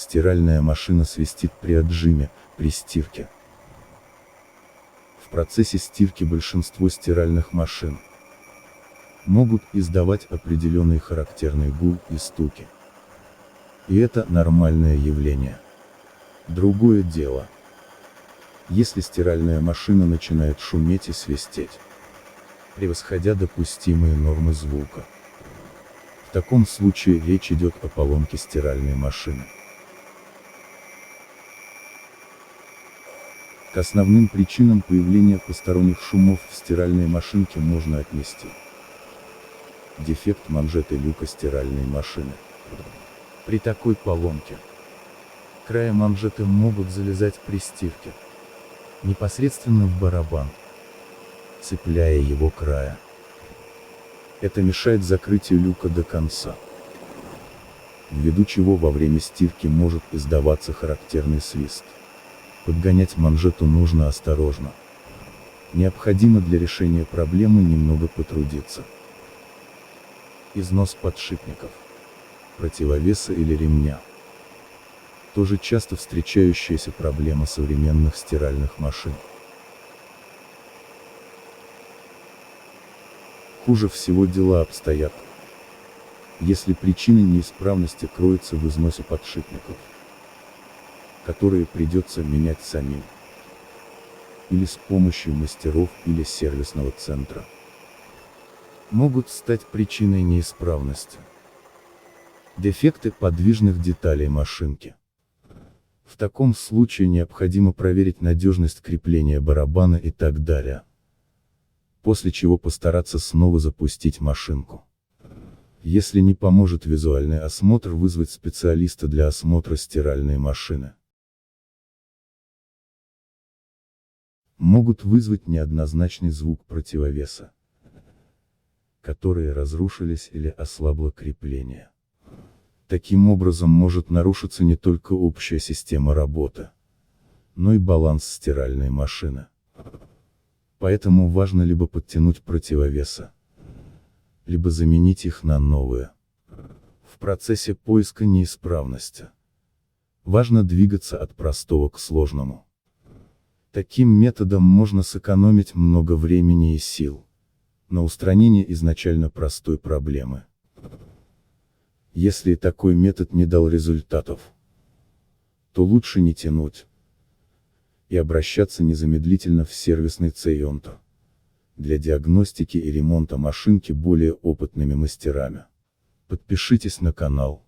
Стиральная машина свистит при отжиме, при стирке. В процессе стирки большинство стиральных машин могут издавать определенный характерный гул и стуки. И это нормальное явление. Другое дело, если стиральная машина начинает шуметь и свистеть, превосходя допустимые нормы звука. В таком случае речь идет о поломке стиральной машины. К основным причинам появления посторонних шумов в стиральной машинке можно отнести дефект манжеты люка стиральной машины. При такой поломке края манжеты могут залезать при стирке непосредственно в барабан, цепляя его края. Это мешает закрытию люка до конца, ввиду чего во время стирки может издаваться характерный свист. Подгонять манжету нужно осторожно. Необходимо для решения проблемы немного потрудиться. Износ подшипников, противовеса или ремня. Тоже часто встречающаяся проблема современных стиральных машин. Хуже всего дела обстоят, если причина неисправности кроется в износе подшипников, которые придется менять самим, или с помощью мастеров или сервисного центра. Могут стать причиной неисправности дефекты подвижных деталей машинки. В таком случае необходимо проверить надежность крепления барабана и так далее, после чего постараться снова запустить машинку. Если не поможет визуальный осмотр, вызвать специалиста для осмотра стиральной машины. Могут вызвать неоднозначный звук противовеса, которые разрушились или ослабло крепление. Таким образом может нарушиться не только общая система работы, но и баланс стиральной машины. Поэтому важно либо подтянуть противовеса, либо заменить их на новые. В процессе поиска неисправности важно двигаться от простого к сложному. Таким методом можно сэкономить много времени и сил на устранение изначально простой проблемы. Если такой метод не дал результатов, то лучше не тянуть и обращаться незамедлительно в сервисный центр для диагностики и ремонта машинки более опытными мастерами. Подпишитесь на канал.